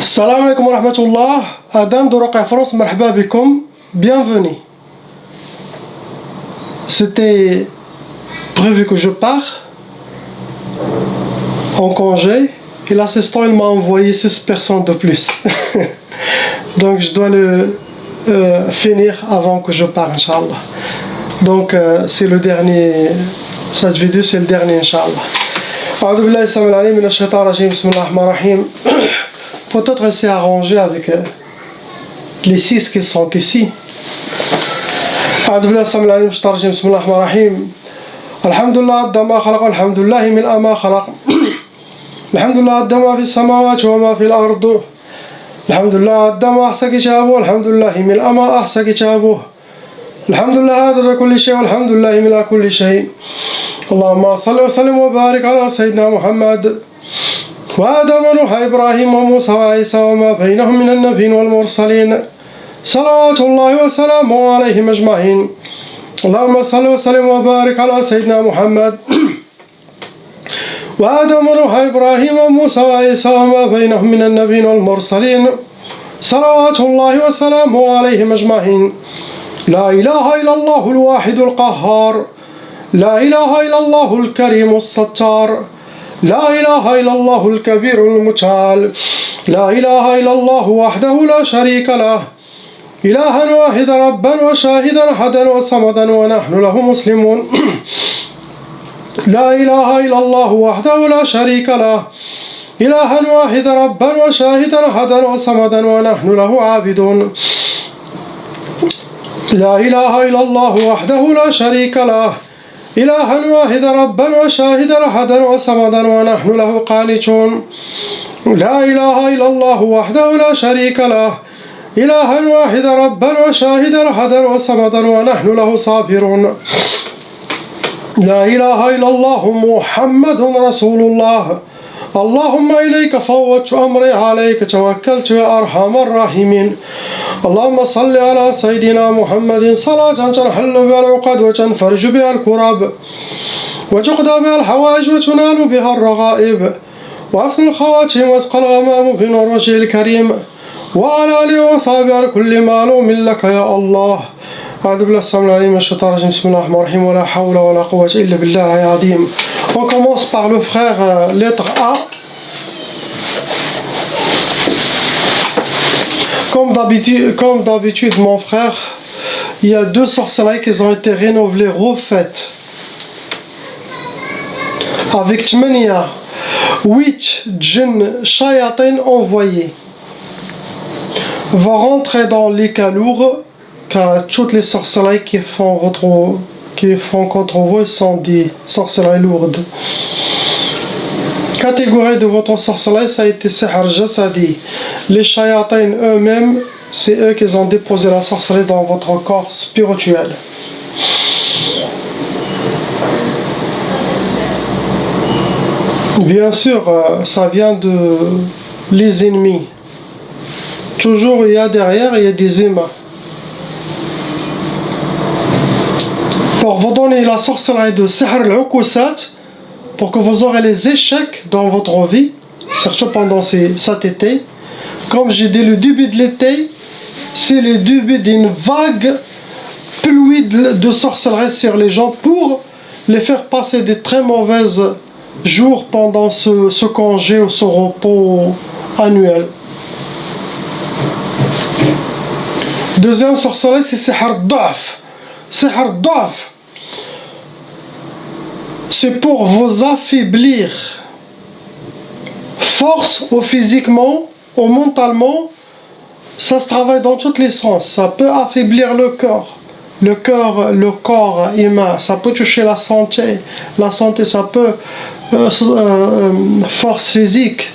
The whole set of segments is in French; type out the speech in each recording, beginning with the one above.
Salam alaikum wa rahmatullah. Adam de Roqa France, marhaba bikum. Bienvenue. C'était prévu que je parte en congé et l'assistant il m'a envoyé 6 personnes de plus. Donc je dois le finir avant que je parte, Inch'Allah. Donc c'est le dernier, cette vidéo c'est le dernier, Inch'Allah. A'udhu billahi samil alim min ash-shaytan rajim, bismillahir-rahmanir-rahim. Peut-être c'est arrangé avec les 6 qui sont ici. أعوذ بالله السميع العليم من الشيطان الرجيم بسم الله الرحمن الرحيم الحمد لله عد ما خلق والحمد لله ملء ما خلق الحمد لله عد ما في السماوات وما في الأرض الحمد لله عد ما أحصى كتابه والحمد لله ملء ما أحصى كتابه الحمد لله عدد كل شيء والحمد لله ملء كل شيء اللهم صل وسلم وبارك على سيدنا محمد وآدم ونوح إبراهيم وموسى وعيسى وما بينهم من النبيين والمرسلين صلوات الله وسلامه عليهم أجمعين اللهم صل وسلم وبارك على سيدنا محمد وآدم ونوح إبراهيم وموسى وعيسى وما بينهم من النبيين والمرسلين صلوات الله وسلامه عليهم أجمعين لا إله إلا الله الواحد القهار لا إله إلا الله الكريم الستار لا إله إلا الله الكبير المتعال لا إله إلا الله وحده لا شريك له إلها واحدا ربا وشاهدا أحدا وصمدا ونحن له مسلمون لا إله إلا الله وحده لا شريك له إلها واحدا ربا وشاهدا أحدا وصمدا ونحن له عابدون لا إله إلا الله وحده لا شريك له إلها واحدا ربا وشاهدا أحدا وصمدا ونحن له قانتون لا إله إلا الله وحده لا شريك له إلها واحدا ربا وشاهدا أحدا وصمدا ونحن له صابرون لا إله إلا الله محمد رسول الله اللهم إليك فوضت أمري عليك توكلت يا أرحم الراحمين اللهم صل على سيدنا محمد صلاة تنحل بها العقد وتنفرج بها الكرب وتقضى بها الحوائج وتنال بها الرغائب وأصل الخواتم واسقى الغمام بنور وجهه الكريم وعلى آله وصحبه على كل معلوم لك يا الله أعوذ بالله السميع العليم من الشيطان الرجيم بسم الله الرحمن الرحيم ولا حول ولا قوة إلا بالله العلي العظيم. On commence par le frère lettre A. Comme d'habitude mon frère, il y a 2 sorcelleries qui ont été renouvelées, refaites avec 8 djinns shayatin envoyés va rentrer dans les cas lourds, car toutes les sorcelleries qui font contre vous sont des sorcelleries lourdes. Catégorie de votre sorcellerie, ça a été sihr jasadi. Les shayatins eux-mêmes, c'est eux qui ont déposé la sorcellerie dans votre corps spirituel. Bien sûr, ça vient de les ennemis. Toujours il y a derrière, il y a des humains. Pour vous donner la sorcellerie de sihr al-ukusat, pour que vous aurez les échecs dans votre vie, surtout pendant cet été. Comme j'ai dit, le début de l'été, c'est le début d'une vague pluie de sorcellerie sur les gens pour les faire passer des très mauvais jours pendant ce congé ou ce repos annuel. Deuxième sorcellerie, c'est sihr da'f. Sihr da'f, c'est pour vous affaiblir, force ou physiquement ou mentalement. Ça se travaille dans tous les sens. Ça peut affaiblir le corps, le corps humain. Ça peut toucher la santé, ça peut force physique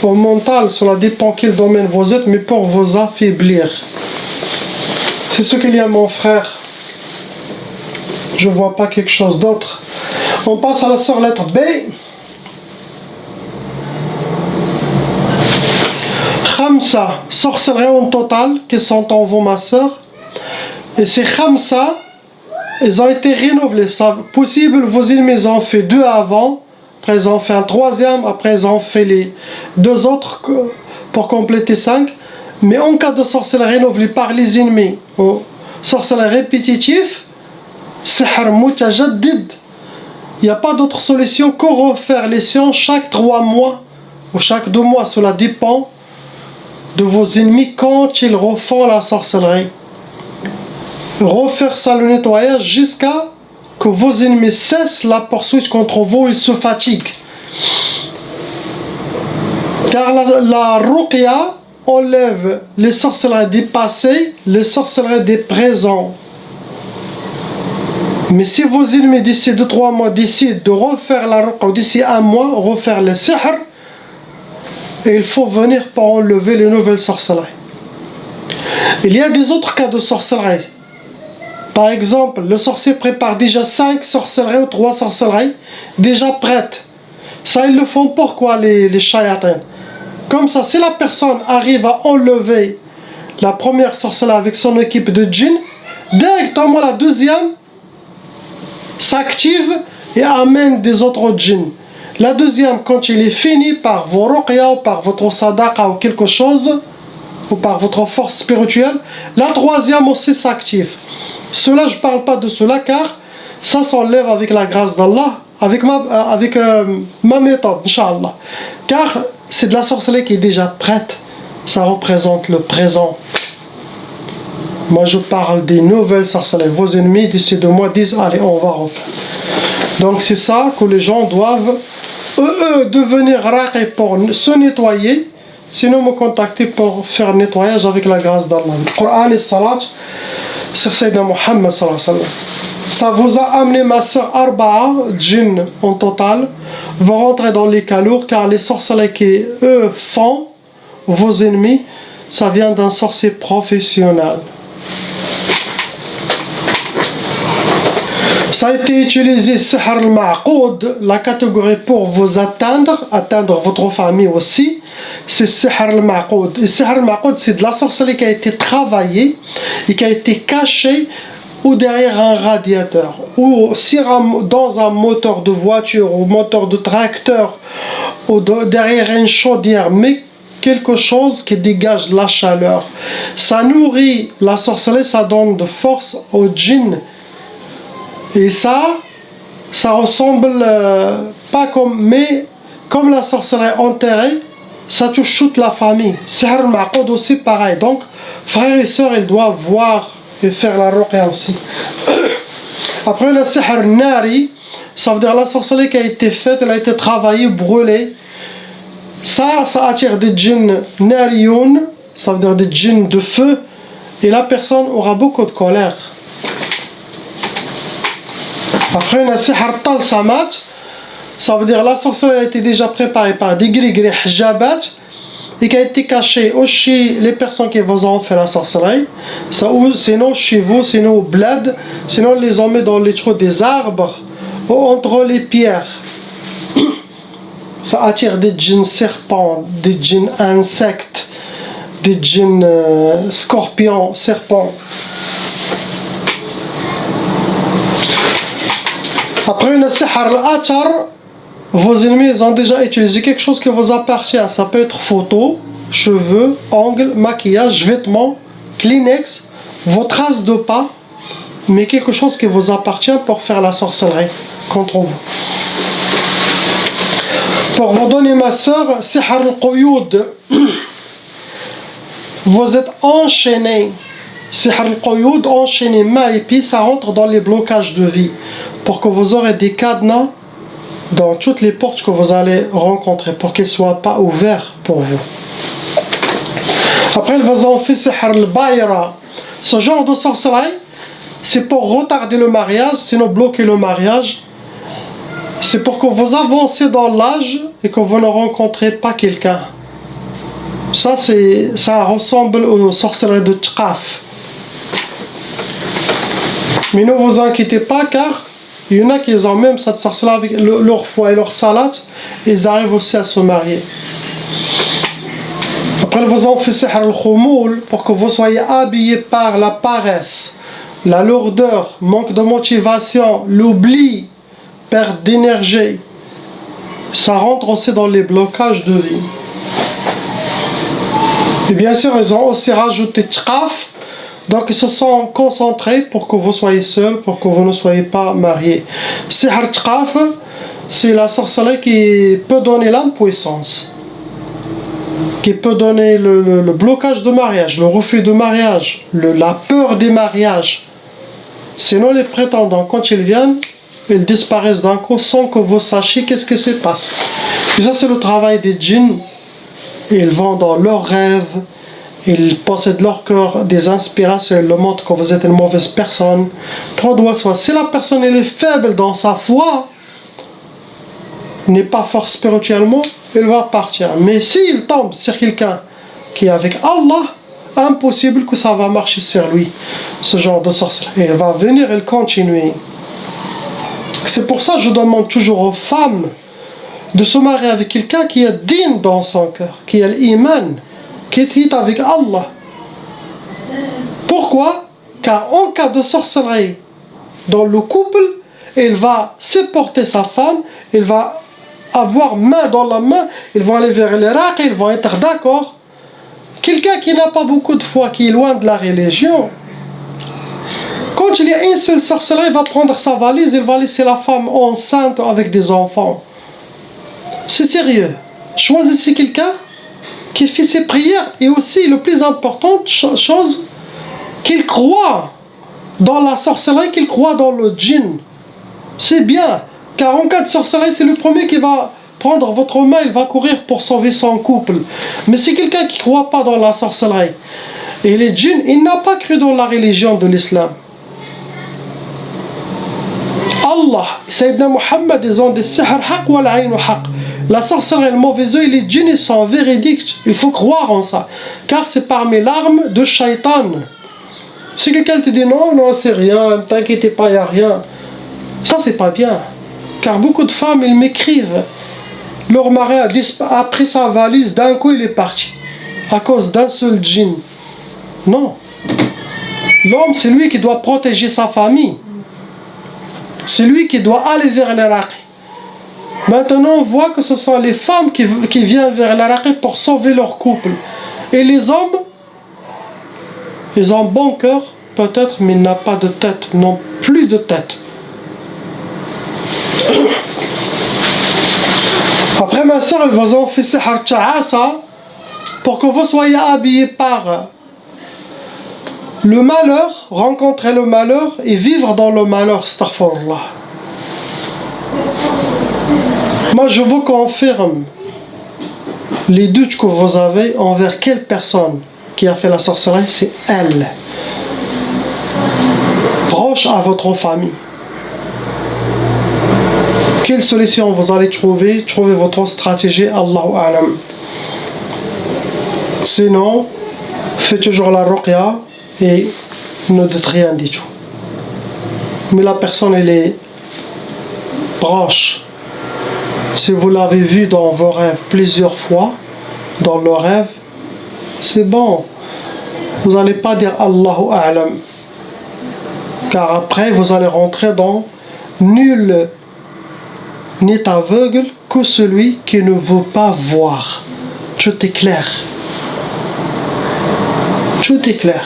ou mentale, cela dépend quel domaine vous êtes, mais pour vous affaiblir. C'est ce qu'il y a mon frère. Je vois pas quelque chose d'autre. On passe à la sœur lettre B. Khamsa, sorcellerie en total, qui sont en vous ma sœur. Et ces Khamsa, ils ont été renouvelés. C'est possible, vos ennemis ont fait 2 avant, après ils ont fait un 3e, après ils ont fait les 2 autres pour compléter 5. Mais en cas de sorcellerie renouvelée par les ennemis ou sorcellerie répétitive, sihr mutajaddid, il n'y a pas d'autre solution que refaire les séances chaque 3 mois ou chaque 2 mois. Cela dépend de vos ennemis quand ils refont la sorcellerie. Refaire ça, le nettoyage, jusqu'à que vos ennemis cessent la poursuite contre vous et se fatiguent. Car la ruqya enlève les sorcelleries des passés, les sorcelleries des présents. Mais si vos ennemis d'ici 2-3 mois décident de refaire la ruqya, d'ici 1 mois, refaire le sihr, et il faut venir pour enlever les nouvelles sorcelleries. Il y a des autres cas de sorcellerie. Par exemple, le sorcier prépare déjà 5 sorcelleries ou 3 sorcelleries déjà prêtes. Ça, ils le font pourquoi les shayatins? Comme ça, si la personne arrive à enlever la première sorcellerie avec son équipe de djinn, directement la deuxième s'active et amène des autres djinns. La deuxième, quand il est fini par vos ruqya ou par votre sadaqa ou quelque chose, ou par votre force spirituelle, la troisième aussi s'active. Cela, je ne parle pas de cela car ça s'enlève avec la grâce d'Allah, avec ma méthode, Inch'Allah. Car c'est de la sorcellerie qui est déjà prête. Ça représente le présent. Moi, je parle des nouvelles sorcelleries. Vos ennemis, d'ici 2 mois, disent, allez, on va refaire. Donc, c'est ça que les gens doivent, devenir raqi pour se nettoyer. Sinon, me contacter pour faire un nettoyage avec la grâce d'Allah. Le Coran et Salat sur Sayyidina Muhammad sallallahu alayhi wa sallam. Ça vous a amené, ma soeur, Arba'a djinn en total, vont rentrer dans les cas lourds, car les sorcelleries qui eux font, vos ennemis, ça vient d'un sorcier professionnel. Ça a été utilisé sihr al-ma'qoud, la catégorie pour vous atteindre votre famille aussi, c'est sihr al-ma'qoud. Et sihr al-ma'qoud, c'est de la sorcellerie qui a été travaillée et qui a été cachée ou derrière un radiateur, ou dans un moteur de voiture, ou moteur de tracteur, ou derrière une chaudière, mais quelque chose qui dégage la chaleur. Ça nourrit la sorcellerie, ça donne de force au djinn. Et ça ressemble pas comme la sorcellerie enterrée, ça touche toute la famille. Sihr al-ma'qoud aussi pareil. Donc, frères et sœurs, ils doivent voir et faire la ruqya aussi. Après le sihr nari, ça veut dire la sorcellerie qui a été faite, elle a été travaillée, brûlée. Ça attire des djinns nariyoun, ça veut dire des djinns de feu, et la personne aura beaucoup de colère. Après le sihr talsamat, ça veut dire la sorcellerie a été déjà préparée par des gris hijabat, et qui a été caché ou chez les personnes qui vous ont fait la sorcellerie, sinon chez vous, sinon au bled, sinon les ont mis dans les trous des arbres ou entre les pierres. Ça attire des djinns serpents, des djinns insectes, des djinns scorpions, serpents. Après le sihr al-athar, vos ennemis ont déjà utilisé quelque chose qui vous appartient. Ça peut être photos, cheveux, ongles, maquillage, vêtements, Kleenex, vos traces de pas, mais quelque chose qui vous appartient pour faire la sorcellerie contre vous. Pour vous donner, ma soeur, sihr al-quyud, vous êtes enchaîné. Sihr al-quyud, enchaîné, main et pied, ça rentre dans les blocages de vie, pour que vous aurez des cadenas dans toutes les portes que vous allez rencontrer, pour qu'ils ne soient pas ouverts pour vous. Après, ils vous ont fait sihr al-bayra. Ce genre de sorcellerie, c'est pour retarder le mariage, sinon bloquer le mariage. C'est pour que vous avancez dans l'âge et que vous ne rencontrez pas quelqu'un. Ça ressemble aux sorcelleries de Tqaf. Mais ne vous inquiétez pas, car il y en a qui ont même cette sorcellerie avec leur foi et leur salat, ils arrivent aussi à se marier. Après, ils vous ont fait sihr al-khumul pour que vous soyez habillés par la paresse, la lourdeur, manque de motivation, l'oubli, perte d'énergie. Ça rentre aussi dans les blocages de vie. Et bien sûr, ils ont aussi rajouté tqaf. Donc ils se sont concentrés pour que vous soyez seuls, pour que vous ne soyez pas mariés. Sihr tqaf, c'est la sorcellerie qui peut donner l'impuissance, qui peut donner le blocage de mariage, le refus de mariage, la peur des mariages. Sinon les prétendants, quand ils viennent, ils disparaissent d'un coup sans que vous sachiez qu'est-ce qui se passe. Et ça c'est le travail des djinns. Ils vont dans leurs rêves, ils possèdent leur cœur des inspirations, ils leur montrent que vous êtes une mauvaise personne. Si la personne elle est faible dans sa foi, n'est pas fort spirituellement, il va partir. Mais s'il tombe sur quelqu'un qui est avec Allah, impossible que ça va marcher sur lui, ce genre de sorcellerie. Il va venir, il continue. C'est pour ça que je demande toujours aux femmes de se marier avec quelqu'un qui est digne dans son cœur, qui a l'iman, qui est avec Allah. Pourquoi? Car en cas de sorcellerie dans le couple, il va supporter sa femme, il va avoir main dans la main, ils vont aller vers l'Irak, ils vont être d'accord. Quelqu'un qui n'a pas beaucoup de foi, qui est loin de la religion, quand il y a une seule sorcellerie, il va prendre sa valise, il va laisser la femme enceinte avec des enfants. C'est sérieux. Choisissez quelqu'un qui fait ses prières et aussi, le plus important chose, qu'il croit dans la sorcellerie, qu'il croit dans le djinn. C'est bien, car en cas de sorcellerie, c'est le premier qui va prendre votre main, il va courir pour sauver son couple. Mais c'est quelqu'un qui ne croit pas dans la sorcellerie. Et les djinns, il n'a pas cru dans la religion de l'islam. Allah, Sayyidina Muhammad, ils ont des sihr haq wal ayn haq. La sorcellerie, le mauvais œil, les djinns, ils sont véridiques. Il faut croire en ça. Car c'est parmi l'arme de shaitan. Si quelqu'un te dit non, non, c'est rien, ne t'inquiétez pas, il n'y a rien. Ça, c'est pas bien. Car beaucoup de femmes, ils m'écrivent. Leur mari a pris sa valise, d'un coup, il est parti. À cause d'un seul djinn. Non. L'homme, c'est lui qui doit protéger sa famille. C'est lui qui doit aller vers l'Irak. Maintenant, on voit que ce sont les femmes qui viennent vers l'Irak pour sauver leur couple. Et les hommes, ils ont bon cœur, peut-être, mais ils n'ont pas de tête, n'ont plus de tête. Après, ma soeur, elle vous ont fait sihr ta'asa pour que vous soyez habillés par le malheur, rencontrer le malheur et vivre dans le malheur, astaghfirullah. Moi, je vous confirme les doutes que vous avez envers quelle personne qui a fait la sorcellerie, c'est elle. Proche à votre famille. Quelle solution vous allez trouver? Trouvez votre stratégie, Allahu A'lam. Sinon, faites toujours la ruqya et ne dites rien du tout. Mais la personne, elle est proche. Si vous l'avez vu dans vos rêves plusieurs fois, dans le rêve, c'est bon. Vous n'allez pas dire Allahu A'lam. Car après, vous allez rentrer dans nul n'est aveugle que celui qui ne veut pas voir. Tout est clair. Tout est clair.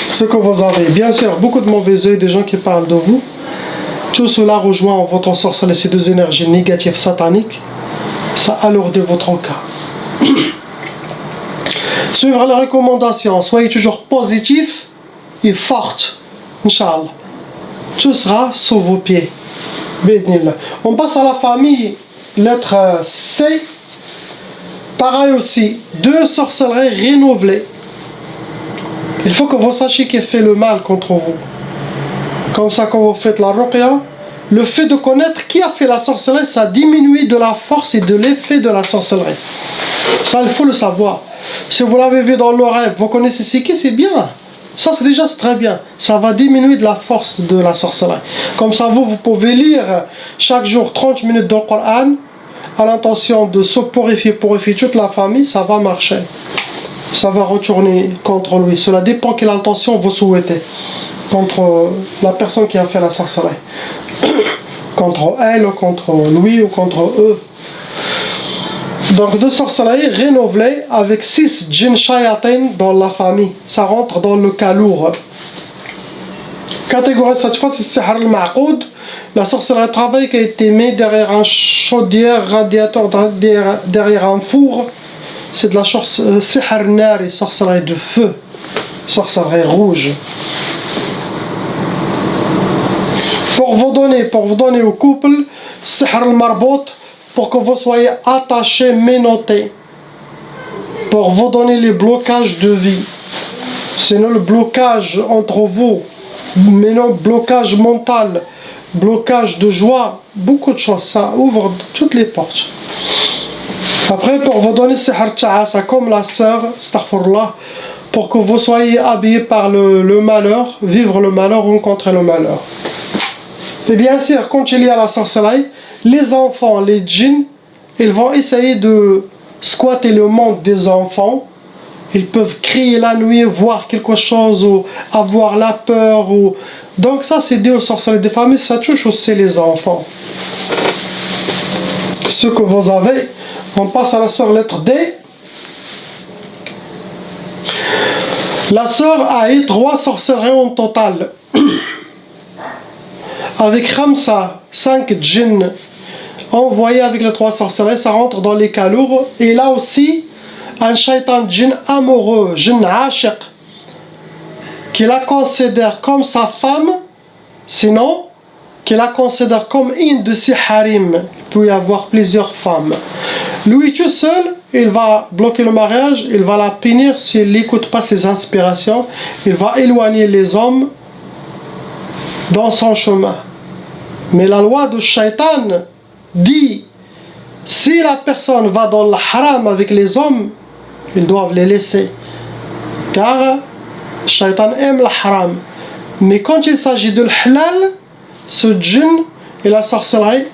Ce que vous avez, bien sûr, beaucoup de mauvais œil, des gens qui parlent de vous. Tout cela rejoint votre sorcellerie, ces deux énergies négatives sataniques. Ça alourdit votre cas. Suivre les recommandations, soyez toujours positif et forte, Inch'Allah. Tout sera sous vos pieds. On passe à la famille, lettre C. Pareil aussi, deux sorcelleries renouvelées. Il faut que vous sachiez qui fait le mal contre vous. Comme ça, quand vous faites la ruqya, le fait de connaître qui a fait la sorcellerie, ça diminue de la force et de l'effet de la sorcellerie. Ça, il faut le savoir. Si vous l'avez vu dans le rêve, vous connaissez c'est qui, c'est bien. Ça, c'est déjà très bien. Ça va diminuer de la force de la sorcellerie. Comme ça, vous pouvez lire chaque jour 30 minutes dans le Coran à l'intention de se purifier toute la famille, ça va marcher. Ça va retourner contre lui. Cela dépend quelle intention vous souhaitez contre la personne qui a fait la sorcellerie. Contre elle, ou contre lui, ou contre eux. Donc de sorcellerie renouvelée avec 6 djinns shayatin dans la famille. Ça rentre dans le cas lourd. Catégorie cette fois, c'est Sihr al-Ma'qoud. La sorcellerie travail qui a été mise derrière un chaudière, radiateur, derrière un four. C'est de la Sihr Nari, sorcellerie de feu. Sorcellerie rouge. Pour vous donner au couple, Sihr al-Marbout, pour que vous soyez attachés, menottés. Pour vous donner les blocages de vie. Sinon le blocage entre vous, mais non blocage mental, blocage de joie, beaucoup de choses, ça ouvre toutes les portes. Après, pour vous donner Sihr Ta'asa comme la sœur, astaghfirullah, pour que vous soyez habillés par le malheur, vivre le malheur, rencontrer le malheur. Et bien sûr, quand il y a la sorcellerie, les enfants, les djinns, ils vont essayer de squatter le monde des enfants. Ils peuvent crier la nuit, voir quelque chose, ou avoir la peur. Donc ça, c'est dû aux sorcelleries des familles, ça touche aussi les enfants. Ce que vous avez, on passe à la sœur lettre D. La sœur a eu 3 sorcelleries en total. Avec Khamsa, 5 djinns envoyés avec les 3 sorcelleries, ça rentre dans les cas lourds. Et là aussi, un shaitan djinn amoureux, djinn ashiq, qui la considère comme sa femme, sinon, qui la considère comme une de ses harim. Il peut y avoir plusieurs femmes. Lui tout seul, il va bloquer le mariage, il va la punir s'il n'écoute pas ses inspirations, il va éloigner les hommes dans son chemin. Mais la loi du shaitan dit, si la personne va dans le haram avec les hommes, ils doivent les laisser. Car le shaitan aime le haram. Mais quand il s'agit de l'halal, ce djinn et la sorcellerie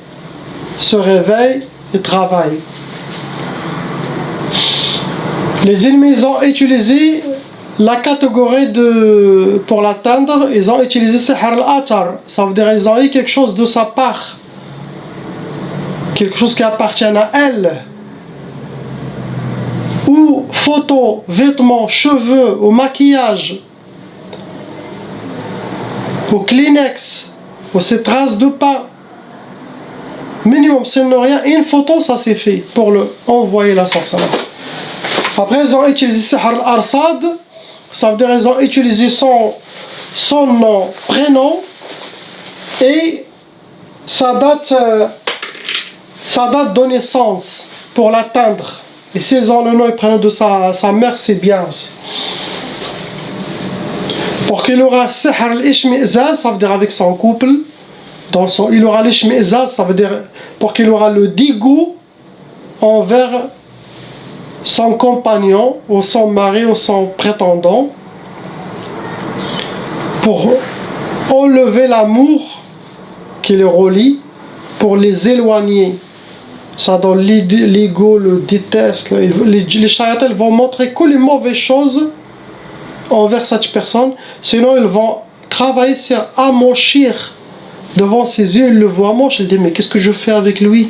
se réveillent et travaillent. Les ennemis ont utilisé la catégorie pour l'atteindre, ils ont utilisé Sihr al-Atar. Ça veut dire qu'ils ont eu quelque chose de sa part. Quelque chose qui appartient à elle. Ou photos, vêtements, cheveux, au maquillage, au Kleenex, ou ces traces de pas. Minimum, sinon rien, une photo, ça c'est fait pour le envoyer la sorcellerie. Après, ils ont utilisé Sihr al-Arsad, ça veut dire qu'ils ont utilisé son nom, prénom et sa date de naissance pour l'atteindre. Et s'ils ont le nom et prénom de sa mère, c'est bien. Pour qu'il aura Sihr al-Ishmi'zaz, ça veut dire avec son couple, il aura l'Ishmi'zaz, ça veut dire pour qu'il aura le dégoût envers son compagnon ou son mari ou son prétendant, pour enlever l'amour qui les relie, pour les éloigner. Ça donne l'ego, le déteste. Les shayatans vont montrer que les mauvaises choses envers cette personne, sinon ils vont travailler sur amochir devant ses yeux, il le voit moche, il dit mais qu'est-ce que je fais avec lui,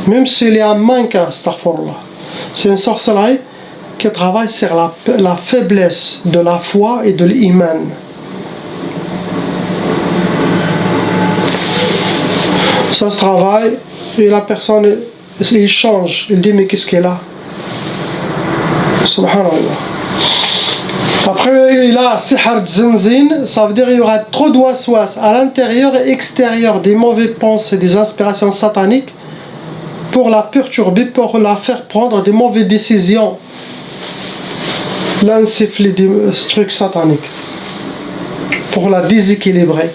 même s'il est un manquant, astaghfirullah. C'est une sorcellerie qui travaille sur la faiblesse de la foi et de l'iman. Ça se travaille et la personne, il change, il dit mais qu'est-ce qu'elle a, subhanallah. Après il a Sihr Zinzin, ça veut dire qu'il y aura trop d'ouasouas à l'intérieur et extérieur, des mauvaises pensées, des inspirations sataniques pour la perturber, pour la faire prendre des mauvaises décisions, l'insuffler des trucs sataniques, pour la déséquilibrer.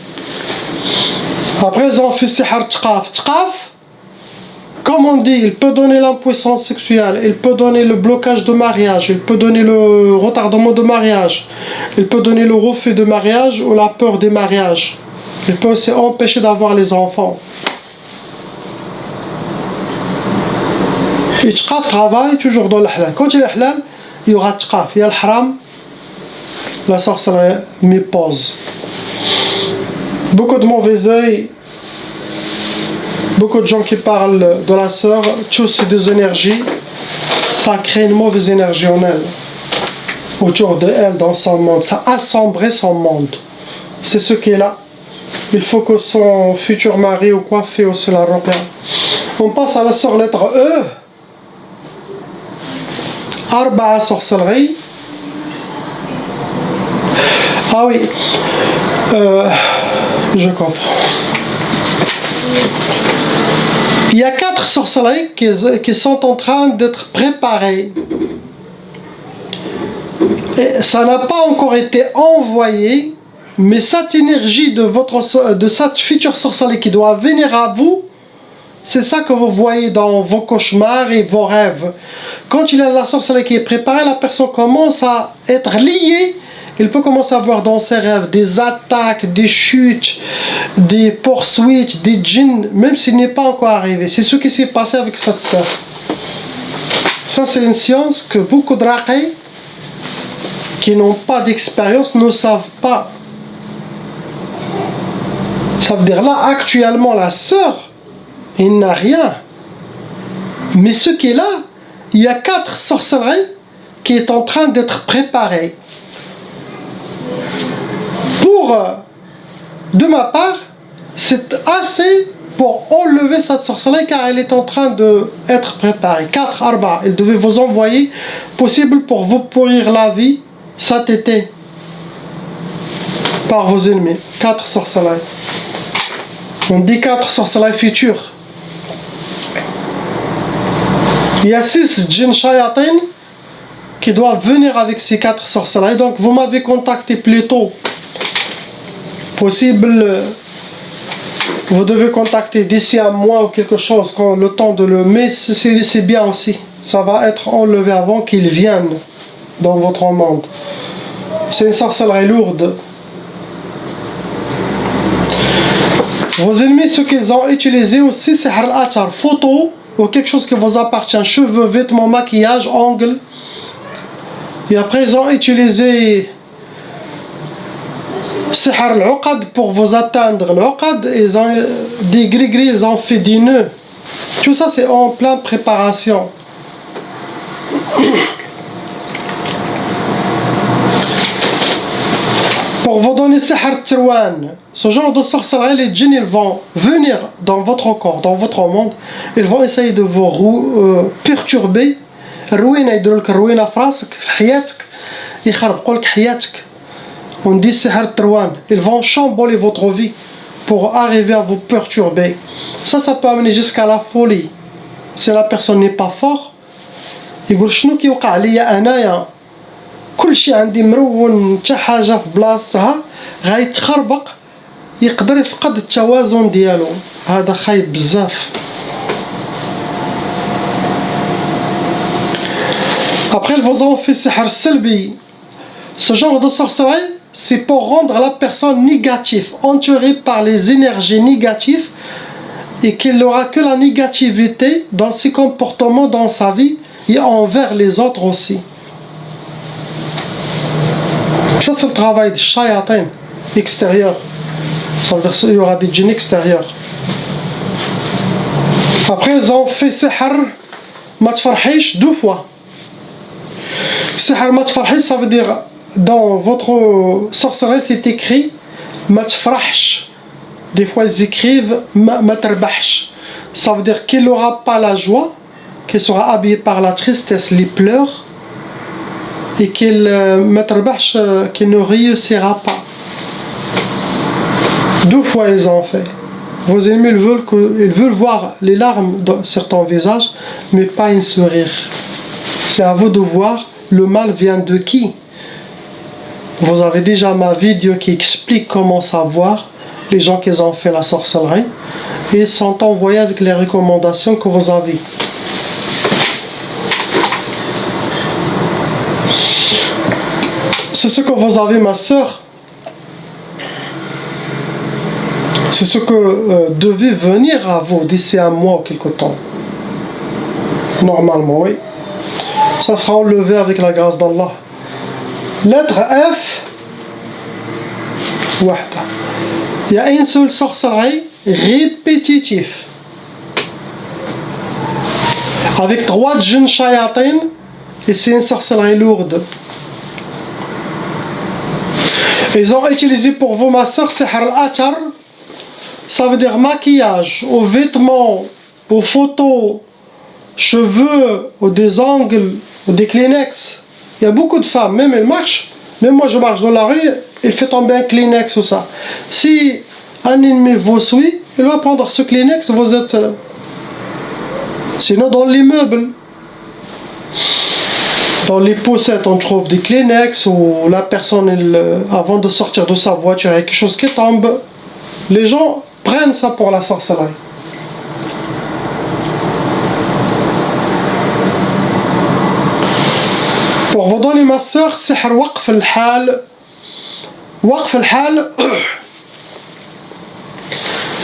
Après ils ont fait Sihr Tqaf. Tqaf, comme on dit, il peut donner l'impuissance sexuelle, il peut donner le blocage de mariage, il peut donner le retardement de mariage, il peut donner le refus de mariage ou la peur des mariages. Il peut aussi empêcher d'avoir les enfants. Et Tqaf travaille toujours dans le halal. Quand il est halal, il y aura Tqaf. Il y a le haram, la sorcellerie met pause. Beaucoup de mauvais œil Beaucoup de gens qui parlent de la sœur, tous ces deux énergies, ça crée une mauvaise énergie en elle. Autour de elle, dans son monde, ça assombrait son monde. C'est ce qui est là. Il faut que son futur mari ou quoi fait aussi la repère. On passe à la sœur lettre E. Arba'a sorcellerie. Ah oui, je comprends. Il y a 4 sorcelleries qui sont en train d'être préparées. Et ça n'a pas encore été envoyé, mais cette énergie de cette future sorcellerie qui doit venir à vous, c'est ça que vous voyez dans vos cauchemars et vos rêves. Quand il y a la sorcellerie qui est préparée, la personne commence à être liée. Il peut commencer à voir dans ses rêves des attaques, des chutes, des poursuites, des djinns, même s'il n'est pas encore arrivé. C'est ce qui s'est passé avec cette sœur. Ça, c'est une science que beaucoup de raqi qui n'ont pas d'expérience ne savent pas. Ça veut dire là, actuellement, la sœur, il n'a rien. Mais ce qui est là, il y a 4 sorcelleries qui est en train d'être préparées. De ma part, c'est assez pour enlever cette sorcellerie car elle est en train d'être préparée. 4 arba, elle devait vous envoyer, possible pour vous pourrir la vie cet été par vos ennemis. 4 sorcelleries. On dit 4 sorcelleries futures. Il y a 6 djinns shayatin qui doivent venir avec ces 4 sorcelleries. Donc vous m'avez contacté plus tôt. Possible, vous devez contacter d'ici un mois ou quelque chose quand le temps de le mettre, c'est bien aussi. Ça va être enlevé avant qu'il vienne dans votre monde. C'est une sorcellerie lourde. Vos ennemis, ce qu'ils ont utilisé aussi, c'est al-athar, photo ou quelque chose qui vous appartient, cheveux, vêtements, maquillage, ongles. Et après, ils ont utilisé Sihr al-Uqad pour vous atteindre. L'Uqad, ils ont des gris-gris, ils ont fait des nœuds. Tout ça, c'est en pleine préparation. Pour vous donner Sihr Tirwan, ce genre de sorcellerie, les djinns, ils vont venir dans votre corps, dans votre monde. Ils vont essayer de vous perturber. الروينة يديروا لك الروينة في راسك في حياتك يخربقوا لك حياتك. On dit Sihr Tirwan. Ils vont chambouler votre vie pour arriver à vous perturber. Ça peut amener jusqu'à la folie. Si la personne n'est pas forte, يقول شنو كيوقع ليا أنايا كل شيء عندي مرون حتى حاجة في بلاصتها غيتخربق يقدر يفقد التوازن ديالو. هذا خايب بزاف. Après, ils vous ont fait Sihr Selbi. Ce genre de sorcellerie, c'est pour rendre la personne négative, entourée par les énergies négatives, et qu'il n'aura que la négativité dans ses comportements, dans sa vie, et envers les autres aussi. Ça, c'est le travail des shayatin extérieurs. Ça veut dire qu'il y aura des djinns extérieurs. Après, ils ont fait Sihr Matfarhish 2 fois. Sihr Matfarhish, ça veut dire dans votre sorcellerie, c'est écrit Matfarhsh. Des fois, ils écrivent Matrbahsh. Ça veut dire qu'il n'aura pas la joie, qu'il sera habillé par la tristesse, les pleurs, et qu'il qu'il ne réussira pas. 2 fois, ils ont fait. Vos ennemis ils veulent voir les larmes dans certains visages, mais pas un sourire. C'est à vous de voir le mal vient de qui. Vous avez déjà ma vidéo qui explique comment savoir les gens qui ont fait la sorcellerie et ils sont envoyés avec les recommandations que vous avez. C'est ce que vous avez, ma soeur. C'est ce que devait venir à vous d'ici un mois ou quelque temps. Normalement, oui. Ça sera enlevé avec la grâce d'Allah. Lettre F. Wahda. Il y a une seule sorcellerie répétitive. avec 3 djinns shayatin, et c'est une sorcellerie lourde. Ils ont utilisé pour vous, ma soeur, sihr al-athar, ça veut dire maquillage, aux vêtements, aux photos, cheveux, ou des ongles, ou des Kleenex. Il y a beaucoup de femmes, même elles marchent, même moi je marche dans la rue, il fait tomber un Kleenex ou ça. Si un ennemi vous suit, il va prendre ce Kleenex, vous êtes... Sinon dans l'immeuble, dans les poussettes, on trouve des Kleenex, ou la personne, avant de sortir de sa voiture, il y a quelque chose qui tombe. Les gens prennent ça pour la sorcellerie. Pour vous donner, ma soeur, sihr waqf al-hal. Waqf al-hal,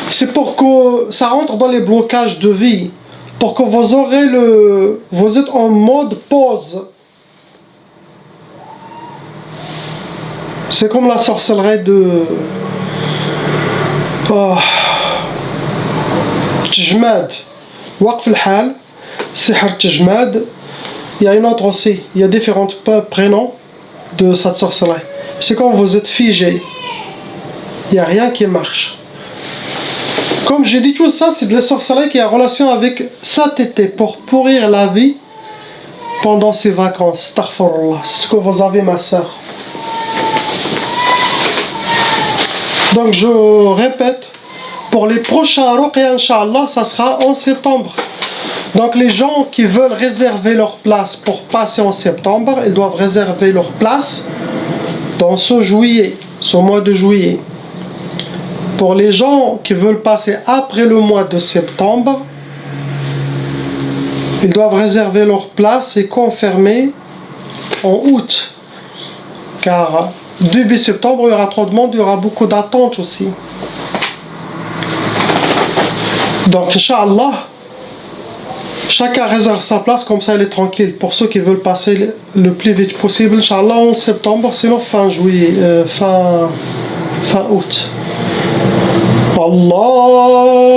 c'est pour que ça rentre dans les blocages de vie, pour que vous aurez vous êtes en mode pause. C'est comme la sorcellerie de Tejmad. Waqf al-hal, sihr Tejmad. Il y a une autre aussi, il y a différents prénoms de cette sorcellerie. C'est quand vous êtes figé, il n'y a rien qui marche. Comme j'ai dit, tout ça, c'est de la sorcellerie qui a relation avec cet été, pour pourrir la vie pendant ces vacances. Astaghfirullah, c'est ce que vous avez, ma soeur. Donc je répète, pour les prochains ruqya, Inch'Allah, ça sera en septembre. Donc les gens qui veulent réserver leur place pour passer en septembre, ils doivent réserver leur place dans ce mois de juillet. Pour les gens qui veulent passer après le mois de septembre, ils doivent réserver leur place et confirmer en août. Car début septembre, il y aura trop de monde, il y aura beaucoup d'attentes aussi. Donc, Inch'Allah, chacun réserve sa place, comme ça elle est tranquille. Pour ceux qui veulent passer le plus vite possible, Inch'Allah, en septembre, sinon fin juillet, fin août. Allahumma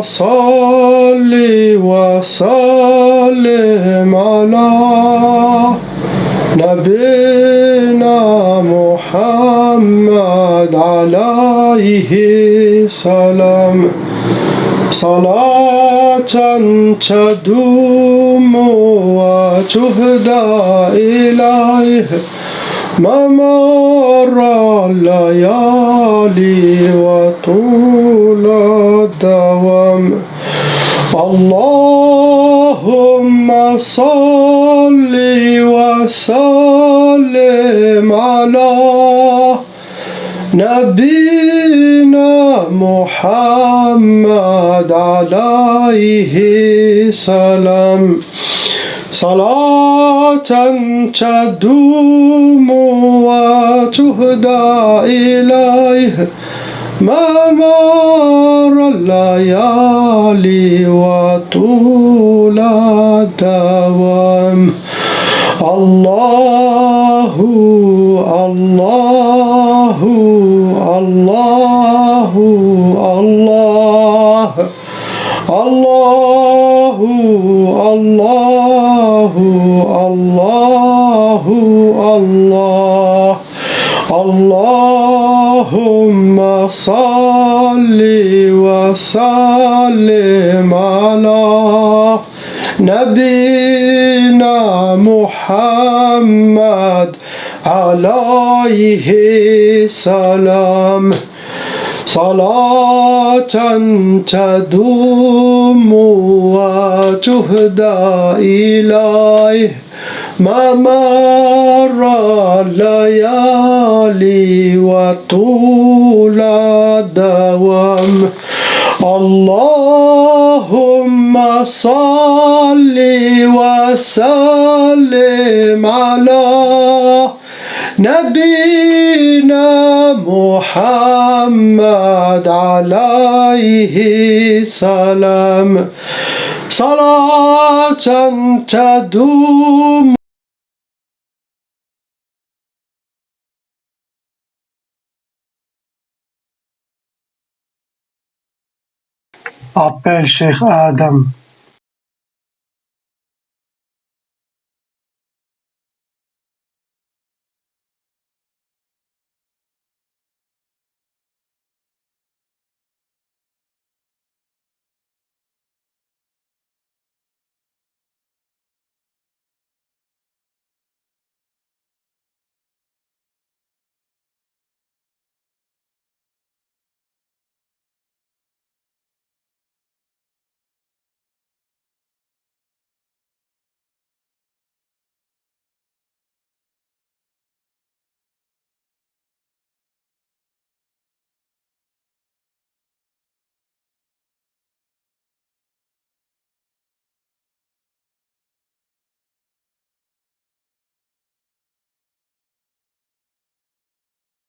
salli wa sallim ala nabina Muhammad alayhi salam. Salatan tadumu wa tuhda ilayhi ممر الليالي وطول الدوام. اللهم صل وسلم على نبينا محمد عليه السلام. صلاة تدوم وتهدى إليه ممر الليالي وطول الدوام. الله الله الله الله الله الله الله الله. اللهم صل وسلم على نبينا محمد عليه السلام. صلاة تدوم وتهدى إليه ممر الليالي وطول الدوام. اللهم صل وسلم على نبينا محمد عليه السلام. صلاة تدوم. Appelle Cheikh Adam.